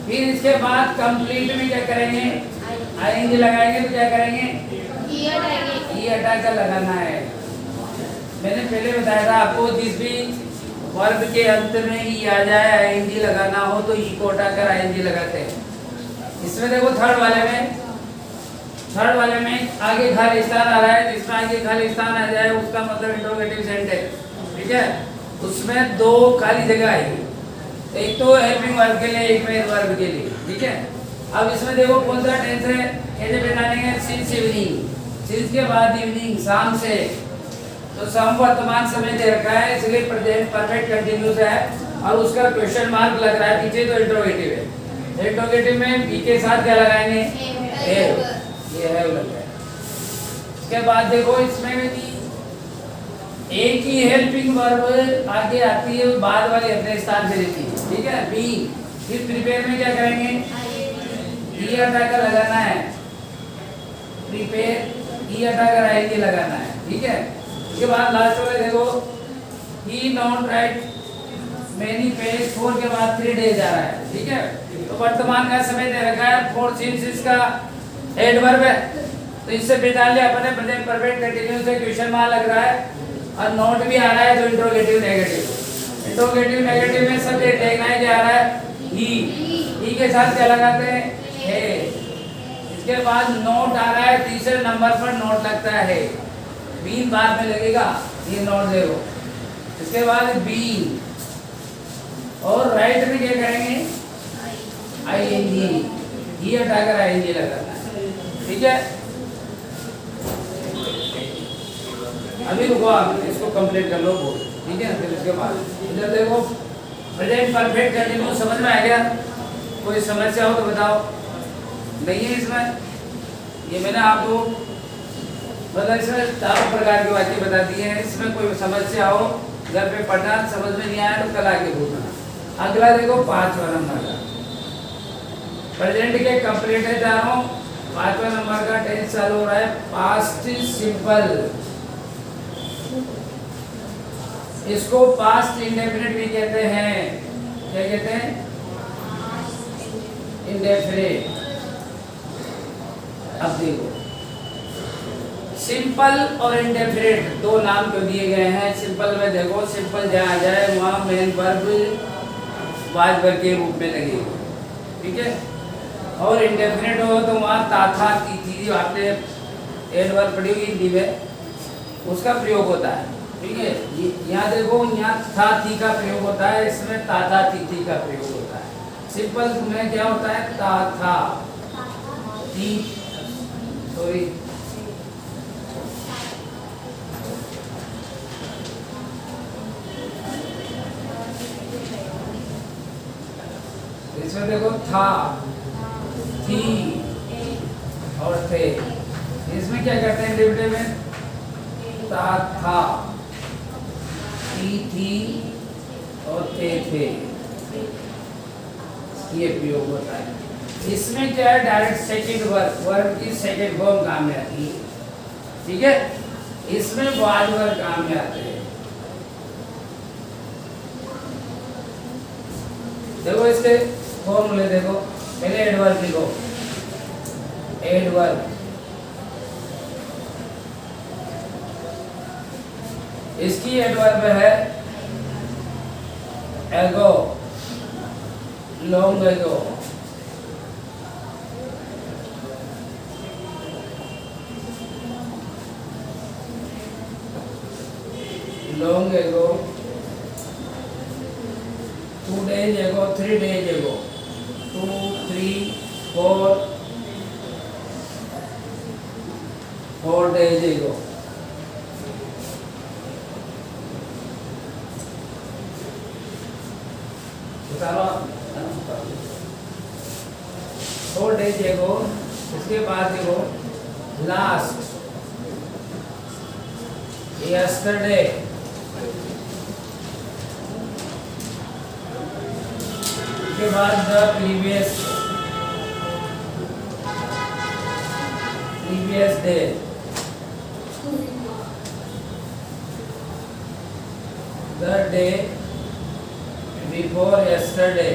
फिर इसके बाद कंप्लीट में क्या करेंगे, आईएनजी लगाएंगे तो क्या करेंगे, ई हटा कर लगाना है। मैंने पहले बताया था आपको, जिस भी वर्ब के अंत में ई आ जाए आईएनजी लगाना हो तो ई को हटाकर आईएनजी लगाते हैं। इसमें देखो थर्ड वाले में आगे खाली स्थान आ रहा है, जिसमें आगे खाली स्थान आ जाए उसका मतलब इंट्रोगेटिव सेंटेंस, ठीक है। उसमें दो खाली जगह आएगी, एक तो हेल्पिंग वर्ब के लिए, एक मेन वर्ब के लिए, ठीक है। अब इसमें देखो कौन सा टेंस है, कैसे पहचानेंगे, सिंस इवनिंग, सिंस के बाद इवनिंग, शाम से, तो सम वर्तमान समय दे रखा है इसलिए प्रेजेंट परफेक्ट कंटिन्यूअस है और उसका क्वेश्चन मार्क लग रहा है पीछे, तो इंट्रोगेटिव है। इंट्रोगेटिव में बी के साथ क्या लगाएंगे, हैव, ये हैव लग रहा है। इसके बाद देखो इसमें एक ही हेल्पिंग वर्ब आगे आती है, बाद वाली अपने स्थान पे रहती है, ठीक है। बी, फिर प्रिपेयर में क्या करेंगे, ई हटाकर लगाना है, प्रिपेयर ई हटाकर आएंगे लगाना है, ठीक है। उसके बाद लास्ट वाले देखो, ही नॉट राइट मेनी पेज, 4 के बाद 3 डेज आ रहा है, ठीक है। तो वर्तमान का समय दे रखा है, 4 सिंस इसका एडवर्ब है, तो इससे पहचान लिया अपने प्रेजेंट परफेक्ट कंटीन्यूअस से क्वेश्चन मार्क लग रहा है और नोट भी आ रहा है, तो इंट्रोगेटिव नेगेटिव। इंट्रोगेटिव नेगेटिव में सब्जेक्ट देखना है क्या आ रहा है, ही के साथ क्या लगाते हैं, है। इसके बाद नोट आ रहा है, तीसरे नंबर पर नोट लगता है, बीन बाद में लगेगा, ये नोट देखो। इसके बाद बीन और राइट में क्या करेंगे, आईएनजी, ही हटाकर आईएनजी लगाना है, ठीक है। अभी रुको, आप इसको कंप्लीट कर लो, ठीक है। फिर उसके बाद इधर देखो, प्रेजेंट परफेक्ट कंटिन्यूअस समझ में आ गया, कोई समस्या हो तो बताओ। नहीं है इसमें, ये मैंने आपको मतलब इसमें 4 प्रकार की बातें बता दी हैं। इसमें कोई समस्या हो, घर पे पढ़ना, समझ में नहीं आया तो कल आके पूछना। अगला देखो 5वां नंबर का, प्रेजेंट के कंप्लीट है चारों, 5वां नंबर का टेंस चालू हो रहा है, पास्ट सिंपल। इसको पास्ट इंडेफिनिट भी कहते हैं, क्या कहते हैं, इंडेफिनिट। अब देखो, सिंपल और इंडेफिनिट दो नाम क्यों दिए गए हैं। सिंपल में देखो, सिंपल जहाँ आ जाए वहाँ मेन वर्ब वाज वर्ब के रूप में लगेगा, ठीक है। और इंडेफिनिट हो तो वहाँ ता था ती थी, आपने एडवर्ब पढ़ी हुई हिंदी में, उसका प्रयोग होता है, ठीक है। यहाँ देखो, यहाँ था थी का प्रयोग होता है, इसमें ता था ती का प्रयोग होता है। सिंपल में क्या होता है, ता था ती, सॉरी इसमें देखो था, थी और थे। इसमें क्या करते हैं डेरिवेटिव में, ता था, थी और थे, ये प्रयोग होता है। इसमें क्या है, डायरेक्ट सेकंड वर्ब की सेकंड फॉर्म काम में आती है, ठीक है। इसमें वाज वर्ब काम में आते हैं। देखो इसके फॉर्मूले देखो, पहले एडवर्ब लिखो, एडवर्ब, इसकी एडवर्ब है एगो, long ago, long ago, 2 days ago, 3 days ago, 2, 3, 4 days ago। उतारो 4 days ago। इसके बाद देखो लास्ट, yesterday, के बाद the previous day, the day before yesterday,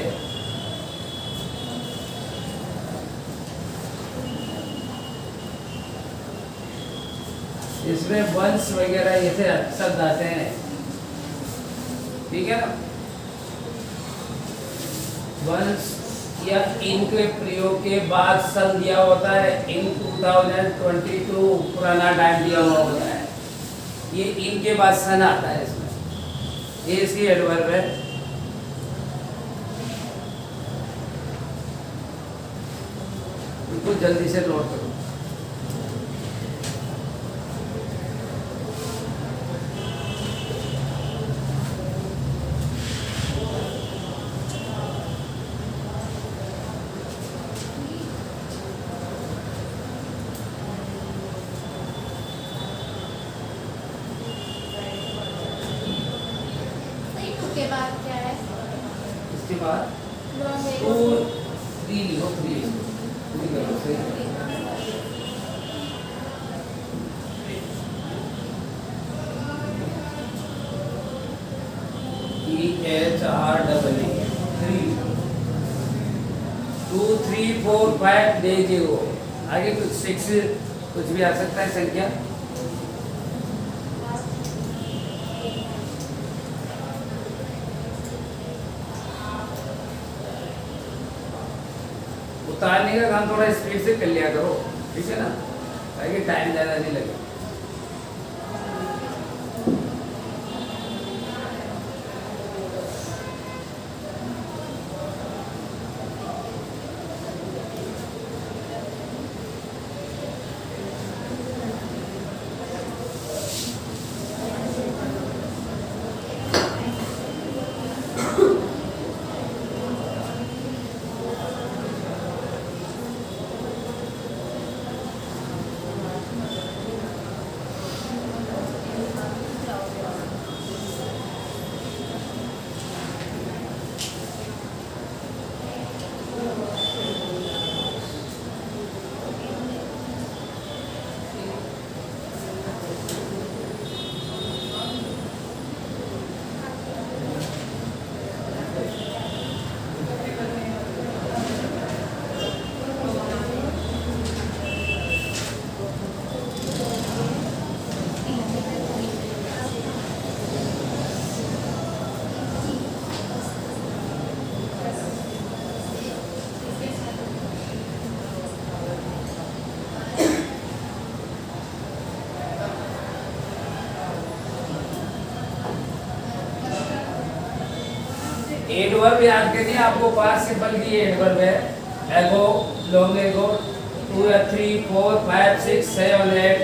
इसमें वंश वगैरह ये से शब्द आते हैं, ठीक है ना। वंश या इन के प्रयोग के बाद सन दिया होता है, इन 2022 पुराना टाइम दिया हुआ होता है, ये इन के बाद सन आता है इसमें, ये इसकी एडवर्ब है। बिल्कुल जल्दी से नोट करो। के बाद क्या है? इसके बाद टू थ्री लिखो, थ्री करो सही। EHREE 2 3 4 5 दे जीरो, आगे कुछ 6 कुछ भी आ सकता है संख्या। उतारने का काम थोड़ा स्पीड से कर लिया करो, ठीक है ना, ताकि टाइम ज़्यादा नहीं लगे। एडवर्ब याद करनी है आपको, पास सिंपल की एडवर्ब है। एगो, लॉन्ग एगो, 2 या 3 4 5 6 7 8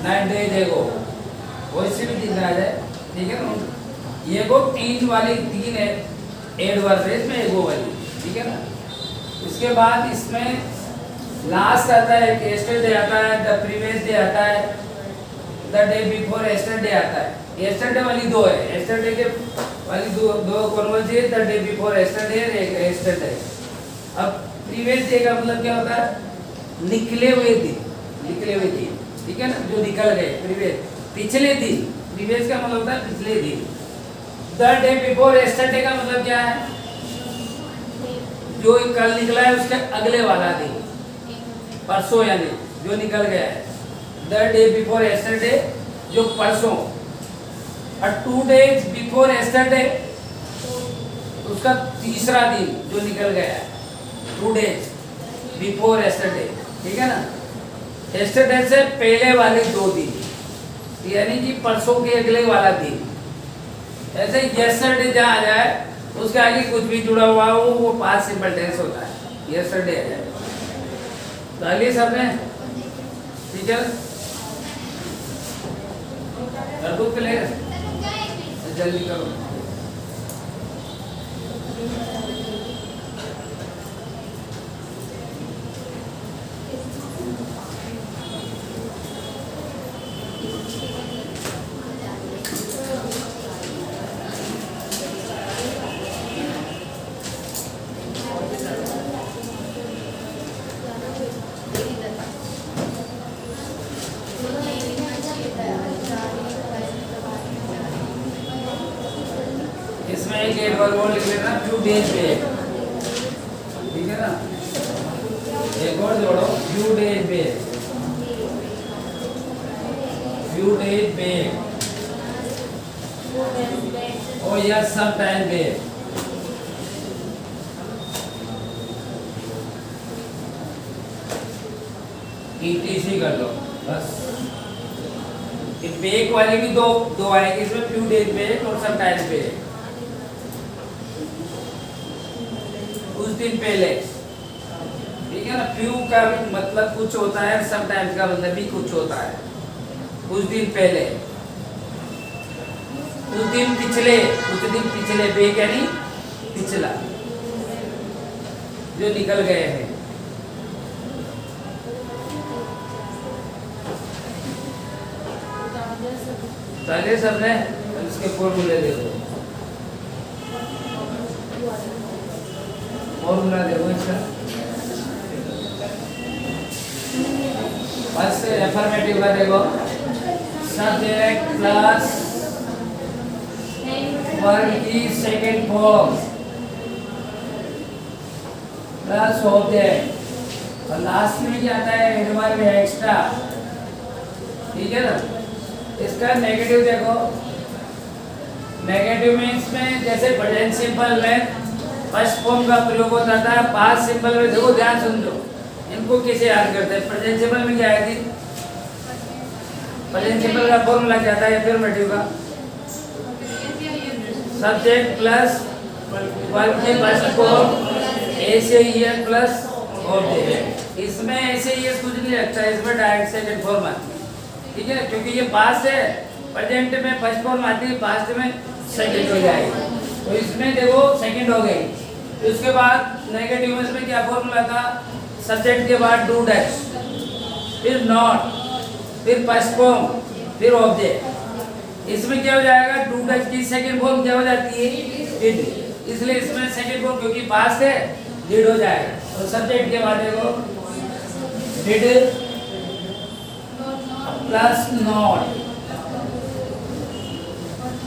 9 डेज एगो, वैसे भी दिन आ जाए, ठीक है ना। ये को 3 वाली 3 है एडवर्ब है इसमें, एगो वाली, ठीक है ना। इसके बाद इसमें लास्ट आता है, यस्टरडे आता है, द प्रीवियस डे आता है, द डे बिफोर यस्टरडे आता है। यस्टरडे वाली 2 है, यस्टरडे के वाली दो कौन सी है, the day before yesterday, yesterday. अब प्रीवियस डे का मतलब क्या होता है, निकले हुए दिन, निकले हुए दिन, ठीक है ना, जो निकल गए, प्रीवियस पिछले दिन, प्रीवियस का मतलब होता है पिछले दिन। द डे बिफोर यस्टरडे का मतलब क्या है, जो कल निकला है उसके अगले वाला दिन, परसों यानी जो निकल गया है। द डे बिफोर यस्टरडे जो परसों, और 2 days बिफोर यस्टरडे उसका तीसरा दिन जो निकल गया है, 2 days बिफोर यस्टरडे, ठीक है ना। यस्टरडे से पहले वाले 2 दिन, यानी कि परसों के अगले वाला दिन। ऐसे यस्टरडे जहाँ आ जाए उसके आगे कुछ भी जुड़ा हुआ हो वो पास्ट सिंपल टेंस होता है, यस्टरडे आ जाए। डालिए सबने, ठीक है, कर दो क्लियर, जल्दी करो। इसमें एक एडवर्ब और लिख लेना, फ्यू डेज बैक, ठीक है ना। एक और जोड़ो, few days back, few sometime पे। ETC कर लो बस। बेक वाली भी दो आएगी इसमें, फ्यू डेज बेक और समटाइम पे, कुछ दिन पहले, ठीक है ना। फ्यू का भी मतलब कुछ होता है, समटाइम्स का मतलब भी कुछ होता है, कुछ दिन पहले, कुछ दिन पिछले, बेक यानी पिछला, जो निकल गए हैं। पहले सबने इसके फॉर्मूले देखो, फॉर्मूला देखो इसका। फर्स्ट अफर्मेटिव का देखो, सब्जेक्ट प्लस वर्ब की सेकंड फॉर्म प्लस ऑब्जेक्ट, और लास्ट में क्या आता है, एडवर्ब एक्स्ट्रा, ठीक है ना। इसका नेगेटिव देखो, नेगेटिव में इसमें जैसे प्रेजेंट सिंपल में फर्स्ट फॉर्म का प्रयोग होता था, पास्ट सिंपल में देखो, ध्यान सुन लो, इनको कैसे याद करते हैं। प्रेजेंट सिंपल में क्या है, प्रेजेंट सिंपल का फॉर्मूला क्या था अफर्मेटिव का, सब्जेक्ट प्लस वर्ब की फर्स्ट फॉर्म ऐसे ही है प्लस ऑब्जेक्ट। इसमें ऐसे ही कुछ नहीं लगता, इसमें डायरेक्ट सेकंड फॉर्म आती है, ठीक है, क्योंकि ये पास्ट है, प्रेजेंट में फर्स्ट फॉर्म आती है, पास्ट में सेकंड हो जाएगी, तो इसमें देखो सेकंड हो गई। उसके बाद नेगेटिव में इसमें क्या फॉर्मूला था, सब्जेक्ट के बाद डू डैश, फिर नॉट, फिर फर्स्ट फॉर्म, फिर ऑब्जेक्ट। इसमें क्या हो जाएगा, डू डैश की सेकंड फॉर्म क्या हो जाती है, डिड, इसलिए इसमें सेकंड फॉर्म क्योंकि पास्ट है डिड हो जाएगा। तो सब्जेक्ट के बाद देखो डिड प्लस नॉट,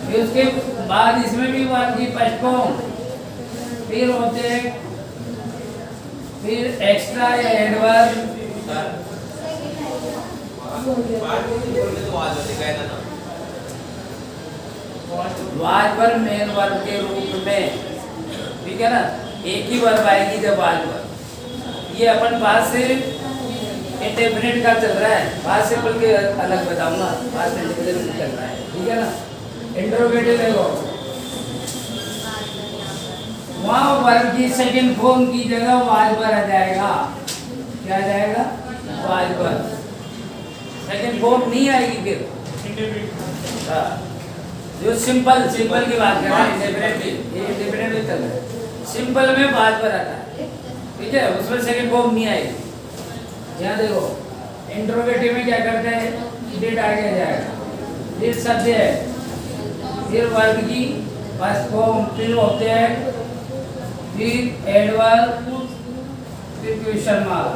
फिर उसके बाद इसमें भी वर्ब की फर्स्ट फॉर्म, फिर ऑब्जेक्ट, फिर एक्स्ट्रा या adverb, was verb main verb के रूप में, ठीक है ना। एक ही वर्ब आएगी जब वाज वर्ब। ये अपन पास से इंडेफिनिट का चल रहा है, पास्ट सिंपल के अलग बताऊंगा, पास्ट इंडेफिनिट चल रहा है, ठीक है ना। इंटरोगेटिव देखो, वहाँ वर्ब की सेकंड फॉर्म की जगह वाज वर्ब आ जाएगा, क्या आ जाएगा, वाज वर्ब, सेकंड फॉर्म नहीं आएगी फिर। हाँ, जो सिंपल की बात कर रहे हैं, इंडेफिनिट चल रहा है, सिंपल में वाज वर्ब आता है, ठीक है, उसमें सेकंड फॉर्म नहीं आएगी। यहाँ देखो इंट्रोगेटिव में क्या करते हैं, डिड आगे जाएगा, डिड सब्जेक्ट, फिर वर्ब की फर्स्ट फॉर्म, फिर ऑब्जेक्ट, फिर एडवर्ब, फिर क्वेश्चन मार्क।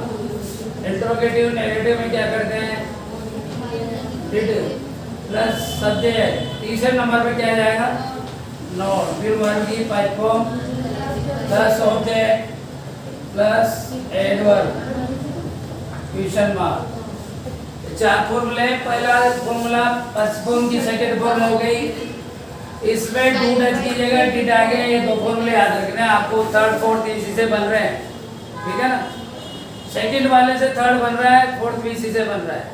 इंट्रोगेटिव नेगेटिव में क्या करते हैं, डिड प्लस सब्जेक्ट, तीसरे नंबर पे क्या जाएगा, नॉट, फिर वर्ब की first form plus object plus adverb, question mark. चार फॉर्मूले, पहला फॉर्मूला फर्स्ट फॉर्म की सेकंड फॉर्म हो गई, इसमें डू डच की जगह डिड आ गए, ये दो फॉर्मूले याद रखने हैं आपको, थर्ड फोर्थ इसी से बन रहे हैं, ठीक है ना। सेकंड वाले से थर्ड बन रहा है, फोर्थ भी इसी से बन रहा है।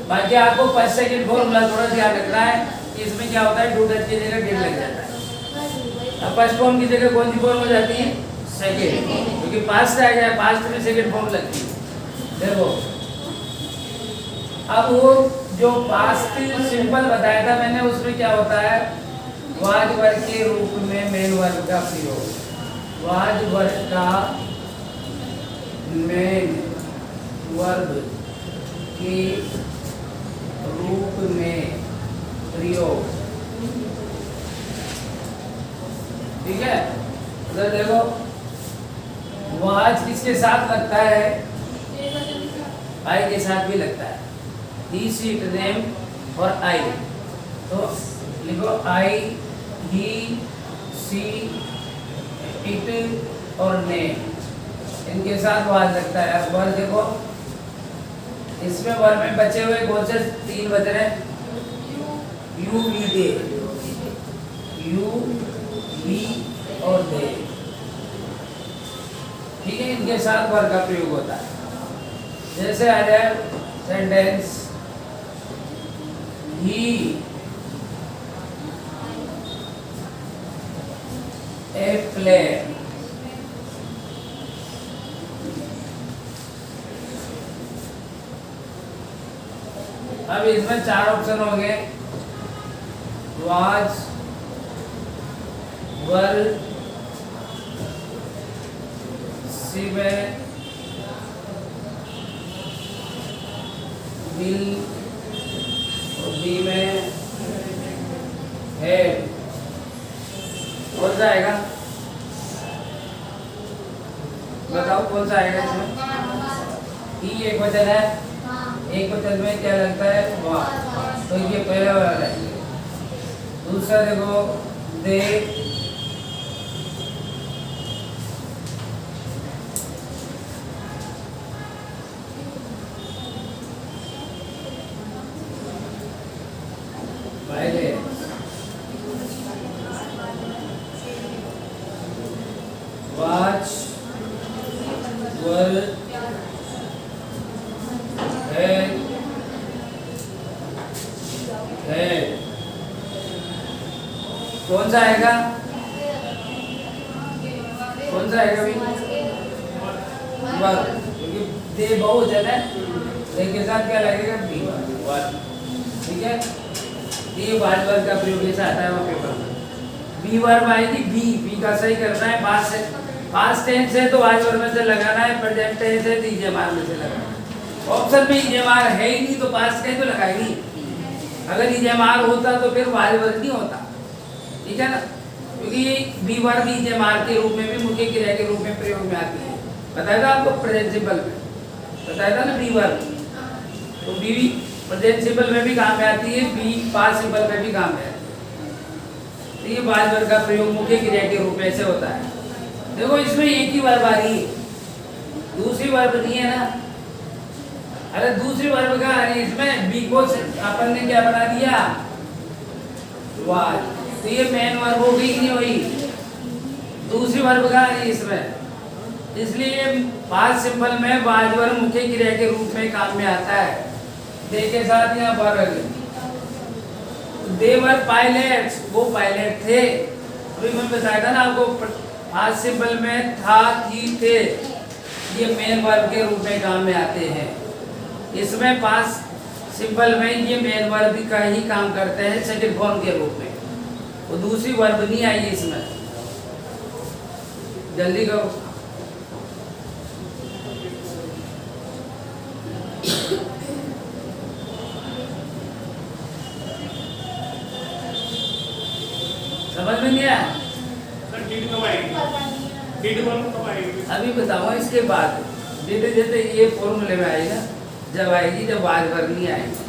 बाकी आपको फर्स्ट सेकंड फॉर्मूला थोड़ा ध्यान रखना है, इसमें क्या होता है, डू डच की जगह डिड लग जाता है। अब फर्स्ट फॉर्म की जगह कौन सी फॉर्म हो जाती है, सेकंड, क्योंकि पास्ट आ गया, पास्ट में सेकंड फॉर्म लगती है। देखो अब वो जो पास्ट सिंपल बताया था मैंने, उसमें क्या होता है, वाज वर्ब के रूप में मेन वर्ब का प्रयोग, वाज वर्ब का मेन वर्ब के रूप में प्रयोग, ठीक है। उधर देखो वाज किसके साथ लगता है, आई के साथ भी लगता है, ही सी इट नेम और आई, तो लिखो आई ही सी इट और नेम, इनके साथ वाज लगता है। अब वर्ब देखो, इसमें वर्ब में बचे हुए कौन से तीन बच रहे हैं, you we they, you, we और दे, ठीक है, इनके साथ वर्ब का प्रयोग होता है। जैसे आ जाए सेंटेंस, ही ए प्लेन, अब इसमें 4 ऑप्शन हो गए, वाज, वर, सिवे, विल, बी में है। कौन सा आएगा, बताओ कौन सा आएगा इसमें? ही एक वचन है, एक वचन में क्या लगता है, वाह, तो ये पहला वाला रहेगा। दूसरा देखो, दे, पहले, वाच, वर, है। कौन सा आएगा, कौन सा आएगा भाई, वर, क्योंकि दे बहुवचन है, दे के साथ क्या लगेगा, बी वर, ठीक है। ये वाज वर्ब का प्रयोग ऐसा आता है वो पेपर में। बी वर्ब आएगी, बी का सही करना है, पास्ट टेंस है तो वाज वर्ब में से लगाना है, प्रेजेंट टेंस है तो ईजेमार में से लगाना है। ऑप्शन में ईजेमार है ही नहीं तो पास्ट टेंस तो लगाएगी, अगर ईजेमार होता तो फिर वाज वर्ब नहीं होता, ठीक है ना, क्योंकि बी वर्ब ईजेमार के रूप में भी मुख्य क्रिया के रूप में प्रयोग में आती है। बताया था आपको प्रेजेंट सिंपल में, बताया था ना बी वर्ब, तो बी प्रेजेंट सिंपल में भी काम में आती है, बी पास्ट सिंपल में भी काम में आती है। तो ये वाज वर्ब का प्रयोग मुख्य क्रिया के रूप में से होता है। देखो इसमें एक ही वर्ब आ रही है, दूसरी वर्ब नहीं है ना, अरे दूसरी वर्ब का आ रही है, इसमें बी को अपन ने क्या बना दिया, वाज, तो ये मेन वर्ब हो गई कि नहीं हुई, दूसरी वर्ब का आ रही है इसमें, इसलिए पास्ट सिंपल में वाज वर्ब मुख्य क्रिया के रूप में काम में आता है। दे के साथ यहाँ पर दे वर पायलट्स, वो पायलट थे, अभी मैं बताया था ना आपको, पास्ट सिंपल में था, थी, थे, ये मेन वर्ब के रूप में काम में आते हैं। इसमें पास्ट सिंपल में ये मेन वर्ब का ही काम करते हैं सेकंड फॉर्म के रूप में, वो दूसरी वर्ब नहीं आई इसमें। जल्दी करो, समझ में नहीं आया? अभी बताऊंगा इसके बाद, धीरे धीरे ये फॉर्मूले में आएगा, जब आएगी जब वाज वर्ब नहीं आएगी।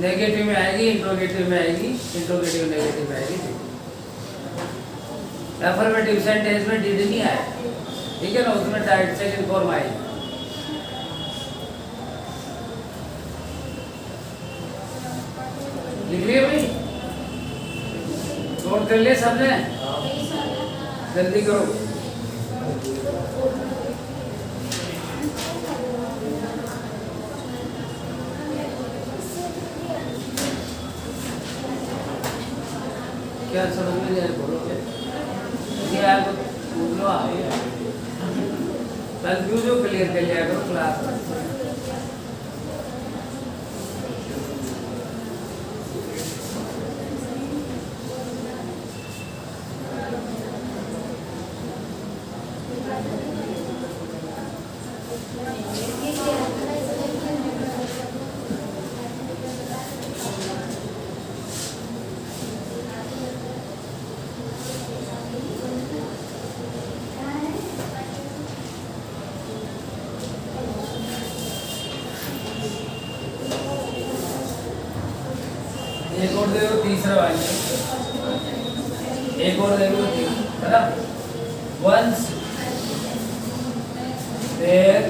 नेगेटिव में आएगी, इंट्रोगेटिव में आएगी, इंट्रोगेटिव नेगेटिव में आएगी। अफर्मेटिव सेंटेंस में डिड नहीं आया, ठीक है ना, उसमें डायरेक्ट सेकंड फॉर्म आएगी। लिख लिया भाई, नोट कर लिया सबने, जल्दी करो। क्या समझ में नहीं आया, बोलोगे यार, तो पूछ लो आप, कंफ्यूजन क्लियर कर लिया करो क्लास में। एक और दे दो, तीसरा वाला एक और दे दो, है ना। वंस देयर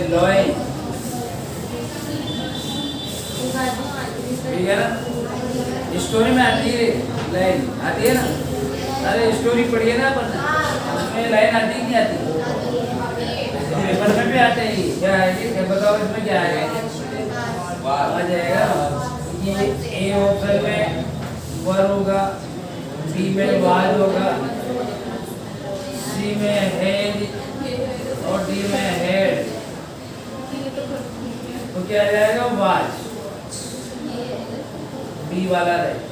लोइन, ठीक है ना। स्टोरी में आती है लाइन, आती है ना। अरे स्टोरी पढ़िए ना अपन, उसमें लाइन आती है नहीं आती? पेपर में भी आते हैं। क्या आएगी, क्या बताओ इसमें क्या आएगा? आ जाएगा ये ए ऑप्शन में वर होगा, बी में वाज होगा, सी में हेड और डी में हेड। तो क्या आ जाएगा? वाज, बी वाला रहे।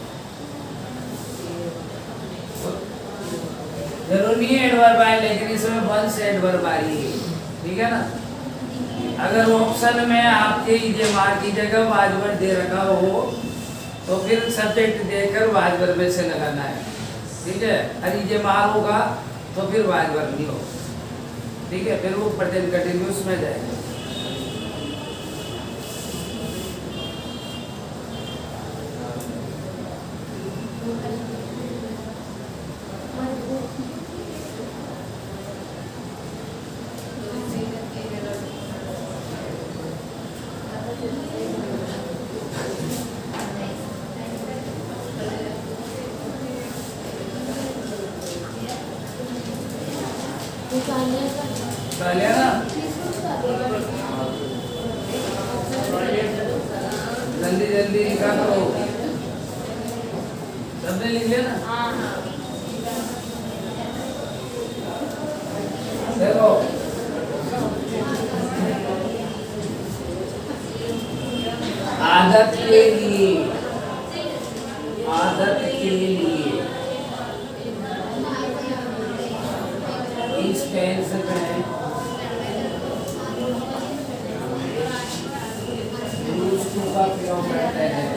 जरूरी नहीं है एडवर्ब आए, लेकिन इसमें वन से एडवर्ब आ रही है, ठीक है ना। अगर ऑप्शन में आपके इजेमार की जगह वाजवर दे रखा हो तो फिर सब्जेक्ट देकर वाजवर में से लगाना है, ठीक है। अगर इजेमार होगा तो फिर वाजवर नहीं होगा, ठीक है। फिर वो प्रेजेंट कंटिन्यूअस में जाएगा। लिया ना, जल्दी जल्दी लिखा करो, सबने लिख लिया ना। देखो आदत के लिए, आदत के लिए इस टेंस में यूज्ड टू का प्रयोग करते हैं।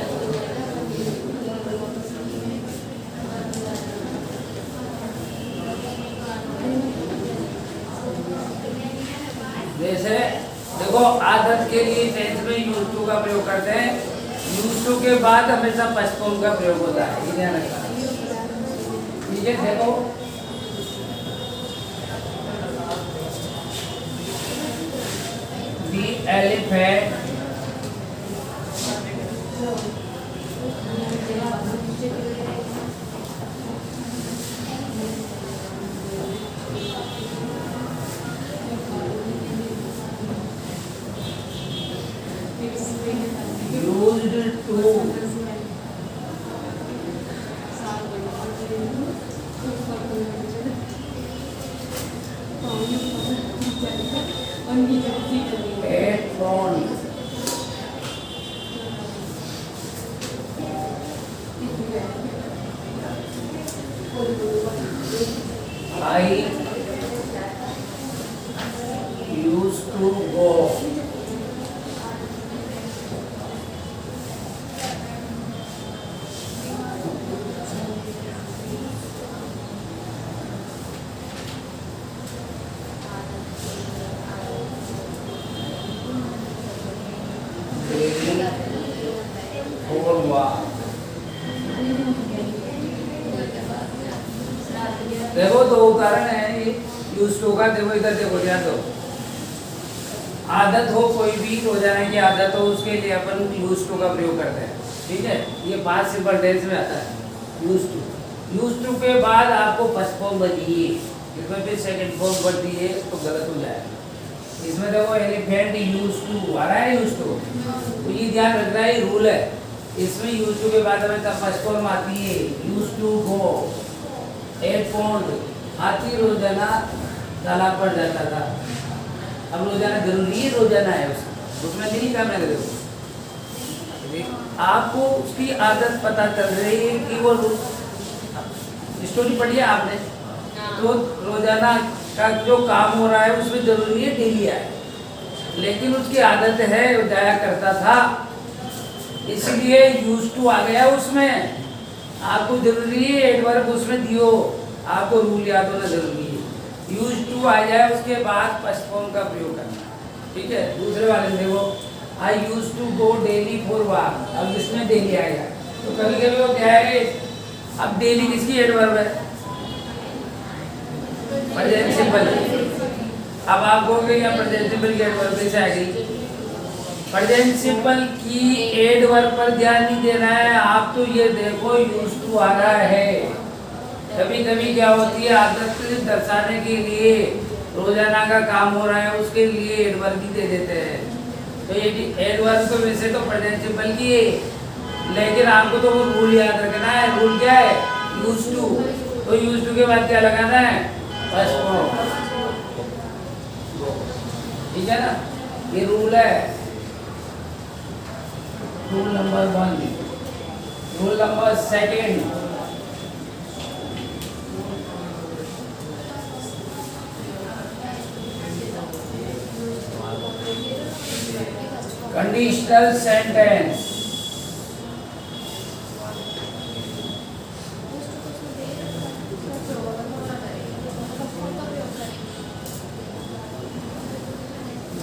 जैसे देखो आदत के लिए टेंस में यूज्ड टू का प्रयोग करते हैं। यूज्ड टू के बाद हमेशा पास्ट फॉर्म का प्रयोग होता है, ये ध्यान रखना, ठीक है। देखो The elephant used to headphone, I used to go, देखो दो उदाहरण है यूज्ड टू का। देखो इधर देखो, ध्यान दो। आदत हो, कोई भी रोजाना की आदत हो, उसके लिए अपन यूज्ड टू का प्रयोग करते हैं, ठीक है। ये 5 सिंपल टेंस में आता है यूज्ड टू। यूज्ड टू के बाद आपको फर्स्ट फॉर्म बनिए, इसमें फिर सेकंड फॉर्म बढ़ दिए तो गलत हो जाएगा। इसमें देखो एलिफेंट यूज्ड टू आ रहा है, यूज्ड टू, तो ये ध्यान रखना है, रूल है। इसमें यूज्ड टू के बाद हमें फर्स्ट फॉर्म आती है, यूज्ड टू गो। एक पौंड हाथी रोजाना तालाब पर जाता था। अब रोजाना जरूरी है, रोजाना है उसमें नहीं लिखा मैंने। देखो आपको उसकी आदत पता चल रही है कि वो स्टोरी पढ़ी है आपने, तो रोजाना का जो काम हो रहा है उसमें जरूरी है डेली आए, लेकिन उसकी आदत है वो जाया करता था, इसलिए यूज्ड टू आ गया उसमें। आपको जरूरी है एडवर्ब उसमें दियो, आपको रूल याद होना जरूरी है। यूज्ड टू आ जाए उसके बाद फर्स्ट फॉर्म का प्रयोग करना, ठीक है। दूसरे वाले में देखो, I used to go daily for walk. अब इसमें डेली आएगा तो कभी कभी वो क्या है, अब डेली किसकी एडवर्ब है, प्रेजेंट सिंपल। अब आप कहोगे या प्रेजेंट सिंपल की एडवर्ब से आ गई। प्रेजेंट सिंपल की एडवर्ब पर ध्यान नहीं देना है, आप तो ये देखो यूज्ड टू आ रहा है। कभी कभी क्या होती है, आदत दर्शाने के लिए रोजाना का काम हो रहा है उसके लिए एडवर्ब भी दे देते हैं। तो ये एडवर्ब तो वैसे तो प्रेजेंट सिंपल की है, लेकिन आपको तो वो रूल याद रखना है। रूल क्या है? Used to. तो यूज्ड टू के बाद क्या लगाना है? First form. ठीक है ना, ये रूल है। Rule number 1। Rule number 2, conditional sentence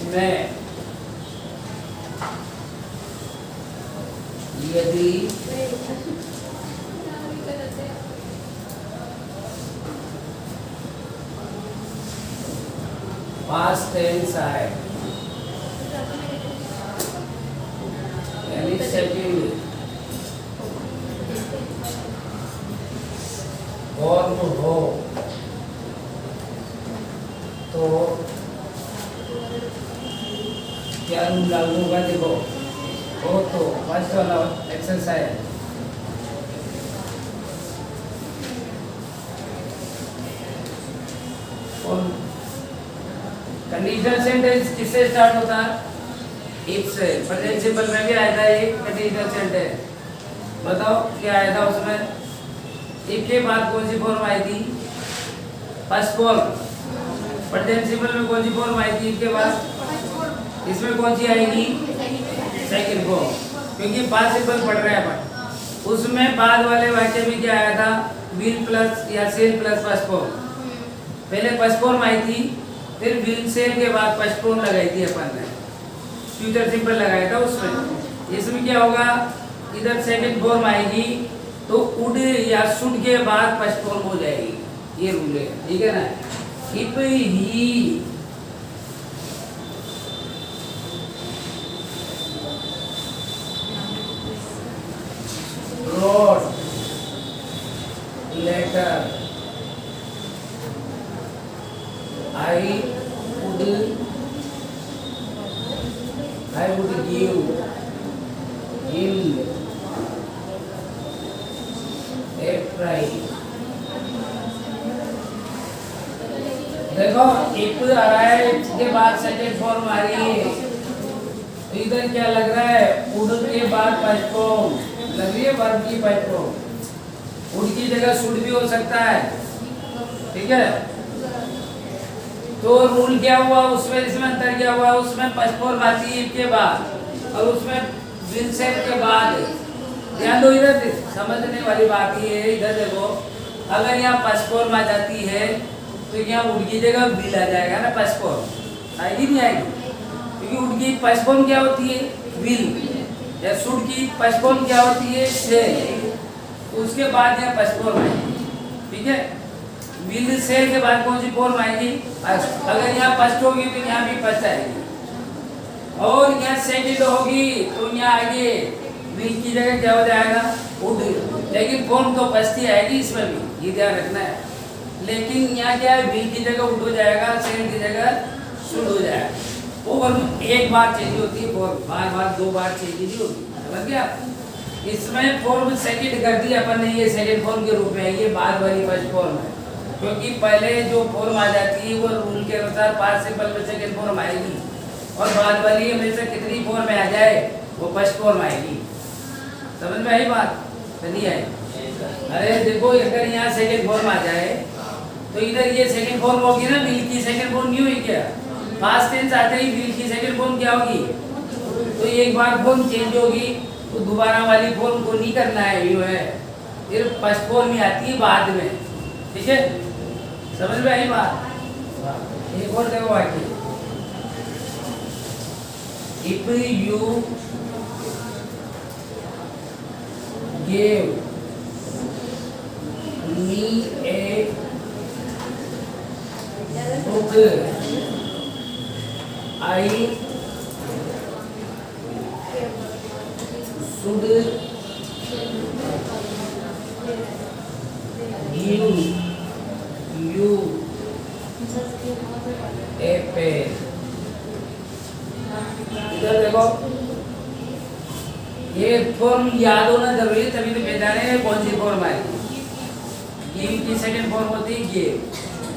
में यदि पास्ट टेंस आए यानी सेकंड फॉर्म हो तो क्या रूल लागू होगा? देखो, हो तो फर्स्ट वाला एक्सरसाइज और कंडीशनल सेंटेंस किससे स्टार्ट होता है? इफ से। प्रेजेंट सिंपल में भी आया था एक कंडीशनल सेंटेंस, बताओ क्या आया था उसमें? इफ के बाद कौन सी फॉर्म आई थी? First form. प्रेजेंट सिंपल में कौन सी फॉर्म आई थी इफ के बाद? इसमें कौन सी आएगी? सेकंड फॉर्म, क्योंकि पास्ट सिंपल पढ़ रहे हैं अपन। उसमें बाद वाले वाक्य में क्या आया था? विल प्लस या सेल प्लस फर्स्ट फॉर्म। पहले फर्स्ट फॉर्म आई थी, फिर विल सेल के बाद फर्स्ट फॉर्म लगाई थी अपन ने, फ्यूचर सिंपल लगाया था उसमें। इसमें क्या होगा? इधर सेकंड फॉर्म आएगी तो वुड या शुड के बाद फर्स्ट फॉर्म हो जाएगी। ये रूल है, ठीक है ना? If he wrote letter I would give him a try। देखो इफ आ रहा है, इसके बाद सेकंड फॉर्म आ रही है, तो इधर क्या लग रहा है? वुड के बाद फर्स्ट फॉर्म लग रही है, वर्ब की फर्स्ट फॉर्म। वुड की जगह शुड भी हो सकता है, ठीक है? तो रूल क्या हुआ उसमें? इसमें अंतर क्या हुआ? उसमें फर्स्ट फॉर्म आती है इफ के बाद और उसमें विल सेल के बाद। ध्यान दो, इधर समझने वाली बात ये है। इधर देखो, अगर यहाँ फर्स्ट फॉर्म आ जाती है तो यहाँ वुड की जगह विल आ जाएगा ना, फर्स्ट फॉर्म आएगी नहीं आएगी? क्योंकि वुड की फर्स्ट फॉर्म क्या होती है? विल। या शुड की फर्स्ट फॉर्म क्या होती है? सेल। उसके बाद यहाँ फर्स्ट फॉर्म आएगी, ठीक है? विल सेल के बाद कौन सी फॉर्म आएगी? फर्स्ट। अगर यहाँ फर्स्ट होगी तो यहाँ भी फर्स्ट आएगी, और यहाँ सेकंड होगी तो यहाँ आगे विल की जगह क्या हो जाएगा? वुड। लेकिन फॉर्म तो फर्स्ट ही आएगी इसमें भी, ये ध्यान रखना है। लेकिन यहाँ क्या है? विल की जगह वुड हो जाएगा, सेल की जगह शुड हो जाएगा। और एक बार चेंज होती है फॉर्म, बार बार दो बार चेंज नहीं होती, समझ गया? इसमें फॉर्म सेकंड कर दी अपन ने, ये सेकंड फॉर्म के रूप में है, ये बाद वाली फर्स्ट फॉर्म है। क्योंकि पहले जो फॉर्म आ जाती है वो रूल के अनुसार पास्ट सिंपल में सेकंड फॉर्म आएगी, और बाद वाली हमेशा कितनी फॉर्म में आ जाए वो फर्स्ट फॉर्म आएगी। समझ में आई बात? नहीं आई? अरे देखो, अगर यहाँ सेकंड फॉर्म आ जाए तो इधर ये सेकंड फॉर्म होगी ना, विल की सेकंड फॉर्म नहीं हुई क्या? पास्ट टेंस आते ही विल की सेकंड फॉर्म क्या होगी? तो एक बार फॉर्म चेंज होगी तो दोबारा वाली फॉर्म को नहीं करना है, ये है। फिर फर्स्ट फॉर्म ही आती है बाद में, ठीक है? समझ में आई बात? एक और देखो वाक्य, if you give me a book I should give you a pen. इधर देखो, ये फॉर्म याद होना जरूरी है, तभी तो पहचाने हैं कौन सी फॉर्म आएगी। गिव की सेकंड फॉर्म होती है गिव,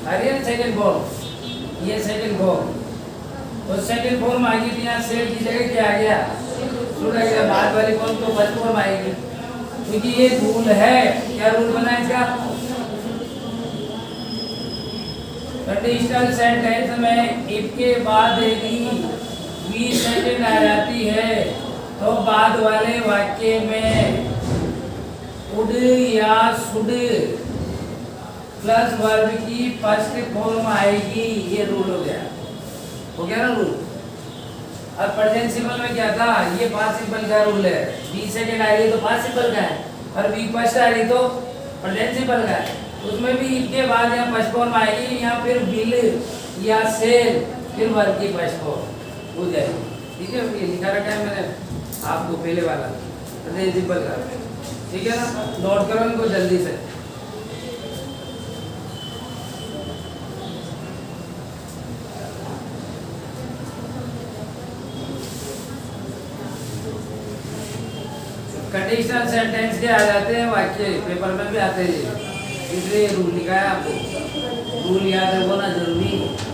अरे सेकंड फॉर्म, ये सेकंड फॉर्म, तो सेकंड फॉर्म आ गई थी, यहाँ सेव की जगह क्या आ गया, शुड आ गया। बाद वाली फॉर्म तो फर्स्ट फॉर्म आएगी, क्योंकि ये रूल है। क्या रूल बना है इसका, कंडीशनल सेंटेंस में इफ के बाद यदि वी सेकंड आ जाती है तो बाद वाले वाक्य में वुड या शुड प्लस वर्ब की फर्स्ट फॉर्म आएगी। ये रूल हो गया, हो गया ना रूल। अब प्रेजेंट सिंपल में क्या था, ये पास्ट सिंपल का रूल है। बी सेकंड आ रही तो पास्ट सिंपल का है, और बी फर्स्ट आ रही तो प्रेजेंट सिंपल का है। उसमें भी इसके बाद यहाँ फर्स्ट फॉर्म आएगी, या फिर विल या सेल, फिर वर्ब की फर्स्ट फॉर्म हो जाएगी। ठीक है, ये लिखा रखा है मैंने आपको पहले वाला प्रेजेंट सिंपल का। ठीक है ना, नोट करो इनको जल्दी से। कंडीशनल सेंटेंस के आ जाते हैं वाक्य, पेपर में भी आते हैं, इसलिए रूल लिखा है आपको। रूल याद रखना जरूरी है।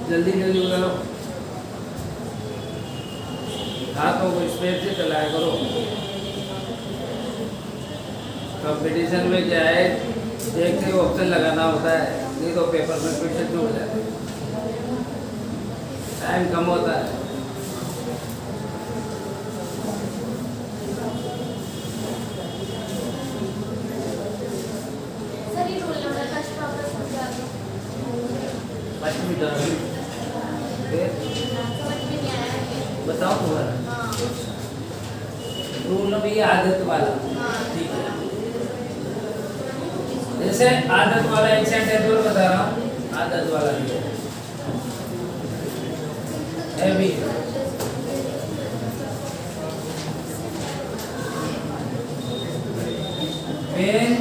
जल्दी जल्दी उतारो, हाथों को स्पीड से चलाया करो। कंपटीशन में क्या है, देखते हुए ऑप्शन लगाना होता है, नहीं तो पेपर में फिर से छूट जाते हैं, टाइम कम होता है। बताओ तुम्हारा रूल भी आदत वाला। ठीक है, जैसे आदत वाला एक सेंटेंस और बता रहा हूँ, आदत वाला भी है भी। When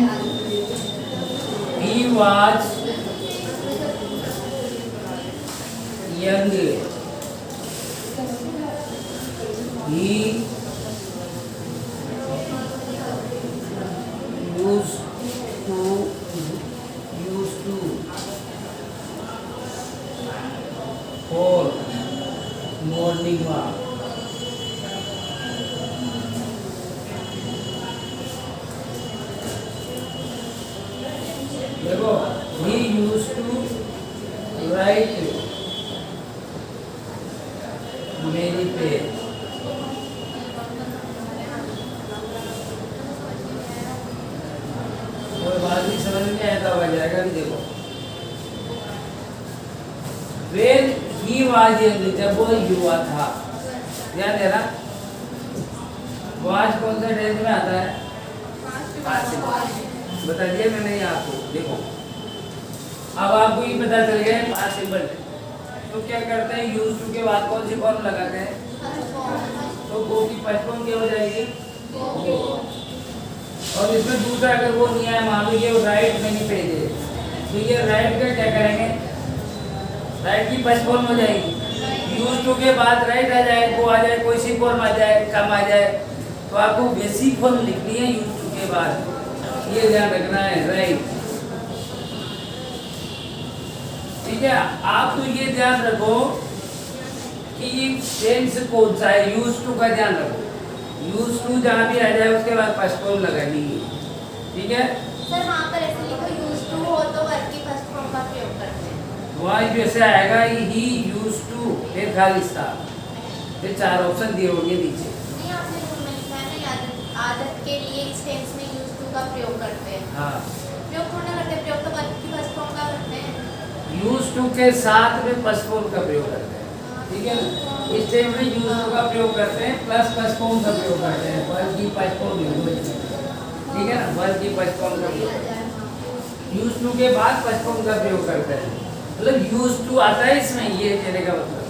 he was young, he used to for morning walk. देखो, he used to write many pages. कोई बात नहीं समझ में आया तो आ जाएगा। भी देखो, when he was young, जब वो युवा था, ध्यान देना, was कौन सा टेंस में आता है, बता दिया मैंने ये आपको। देखो, अब आपको ये पता चल गया पास्ट सिंपल, तो क्या करते हैं, यूज टू के बाद कौन सी फॉर्म लगाते हैं, तो गो की फर्स्ट फॉर्म क्या हो जाएगी, गो। और इसमें दूसरा अगर वो नहीं आया, मान लीजिए राइट में नहीं पेज है, तो ये राइट का क्या करेंगे, राइट की फर्स्ट फॉर्म हो जाएगी। यूज टू के बाद राइट आ जाए, वो आ जाए, कोई सी फॉर्म आ जाए, कम आ जाए, तो आपको बेसिक फॉर्म लिखनी है यूज टू के बाद, ये ध्यान रखना है, राइट। ठीक है, आप तो ये ध्यान रखो कि टेंस कौन सा है, यूज टू का ध्यान रखो। यूज टू जहाँ भी आ जाए उसके बाद फर्स्ट फॉर्म लगानी है। ठीक है सर, वहाँ पर ऐसे लिखो यूज टू हो तो वर्ब की फर्स्ट फॉर्म का प्रयोग करते हैं। वहाँ जैसे आएगा ही यूज टू, फिर खाली स्थान, फिर चार ऑप्शन दिए होंगे नीचे। नहीं, आपने रूल में लिखा है ना, आदत के लिए इस टेंस में यूज टू का प्रयोग करते हैं। हाँ, प्रयोग थोड़ा करते हैं, प्रयोग तो वर्ब की फर्स्ट फॉर्म का यूज टू के साथ में फर्स्ट फॉर्म का प्रयोग करते हैं, ठीक है ना। इस टाइम में यूज टू का प्रयोग करते हैं प्लस फर्स्ट फॉर्म का प्रयोग करते हैं, वर्ब की फर्स्ट फॉर्म लैंग्वेज, ठीक है ना। वर्ब की फर्स्ट फॉर्म का प्रयोग यूज टू के बाद फर्स्ट फॉर्म का प्रयोग करते हैं, मतलब यूज टू आता है इसमें, ये कहने का मतलब,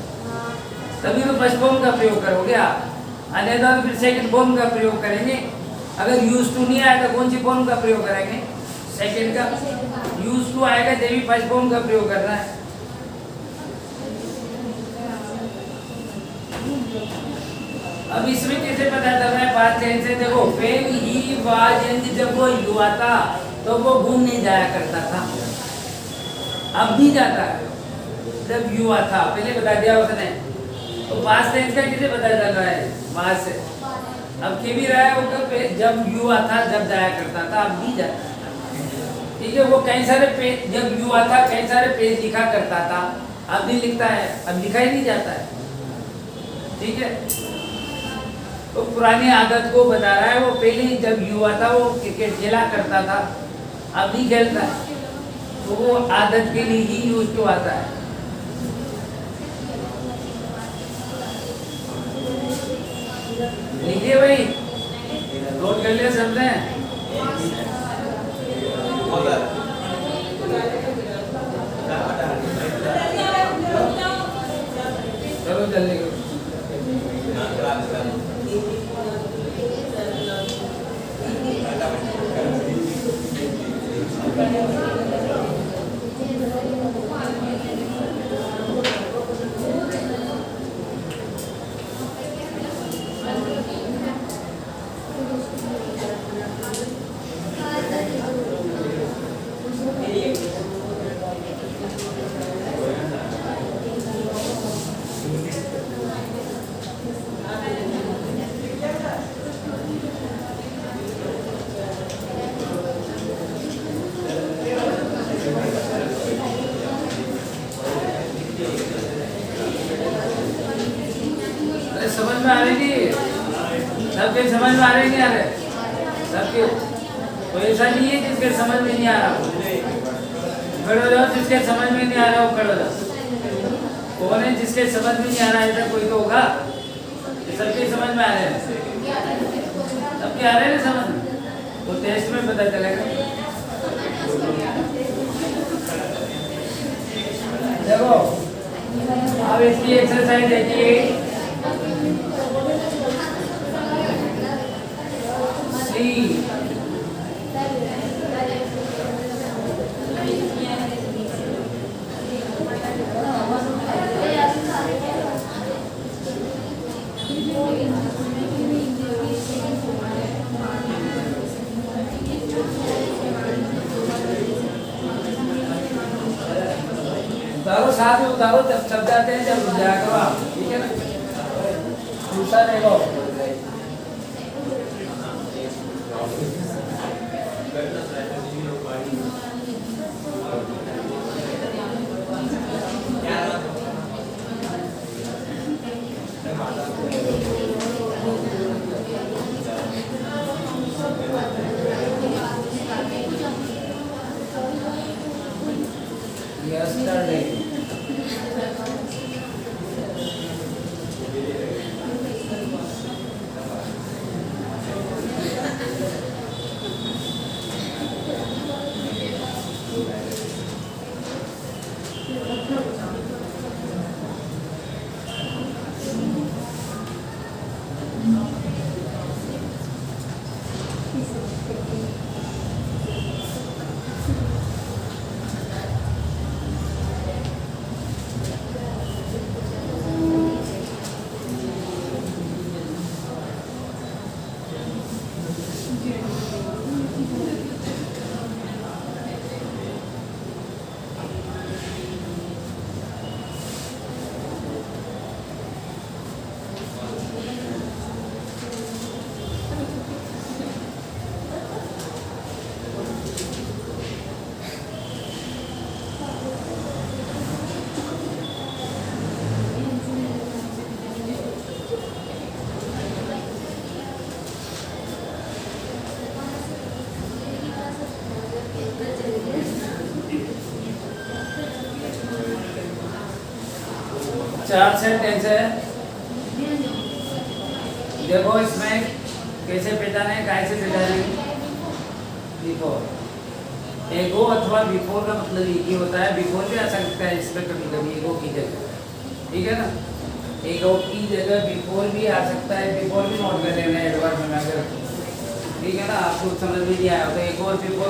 तभी तो फर्स्ट फॉर्म का प्रयोग करोगे आप, अन्यथा फिर सेकंड फॉर्म का प्रयोग करेंगे। अगर यूज टू नहीं आया तो कौन सी फॉर्म का प्रयोग करेंगे, सेकंड का। यूज टू आएगा तभी फर्स्ट फॉर्म का प्रयोग करना है। अब इसमें कैसे पता चल रहा है बात चेंज से, देखो व्हेन ही वाज यंग, जब वो युवा था तो वो घूमने जाया करता था, अब भी जाता है। जब युवा था पहले बता दिया उसने, तो पास्ट टेंस का कैसे पता चल रहा है, बाद से। अब के भी रहा है वो कब, जब युवा था जब जाया करता था, अब भी जाता है, ठीक है। वो कई सारे पेज, जब युवा था कई सारे पेज लिखा करता था, अब भी लिखता है, अब लिखा ही नहीं जाता है, ठीक है। तो पुरानी आदत को बता रहा है, वो पहले जब युवा था वो क्रिकेट खेला करता था, अब नहीं खेलता है, तो वो आदत के लिए ही यूज टू आता है। लिखिए भाई, नोट कर लिया समझे। चलो जल्दी करो। समझ में आ रही नहीं, सबके समझ में आ रहे नहीं आ रहे, सबके। तो ऐसा नहीं है जिसके समझ में नहीं आ रहा खड़े हो जाओ, जिसके समझ में नहीं आ रहा वो खड़े हो जाओ। कौन है जिसके समझ में नहीं आ रहा, ऐसा कोई तो होगा। सबके समझ में आ रहे हैं, सबके आ रहे हैं समझ में, तो टेस्ट में पता चलेगा। देखो अब इसकी एक्सरसाइज देखिए, उतारो साथ में उतारो, जब चल जाते हैं जब जाया करो आप, ठीक है ना। दूसरा देखो, yesterday, चार सेंटेंस है। देखो इसमें कैसे पहचाने, कैसे पहचाने? बिफोर एगो अथवा बिफोर का मतलब एक ही होता है। बिफोर भी आ सकता है इसमें कभी कभी एगो की जगह, ठीक है ना। एगो की जगह बिफोर भी आ सकता है। बिफोर भी नोट कर लेना है एडवर्ब में अगर, ठीक है ना। आपको समझ में नहीं आया तो एगो और बिफोर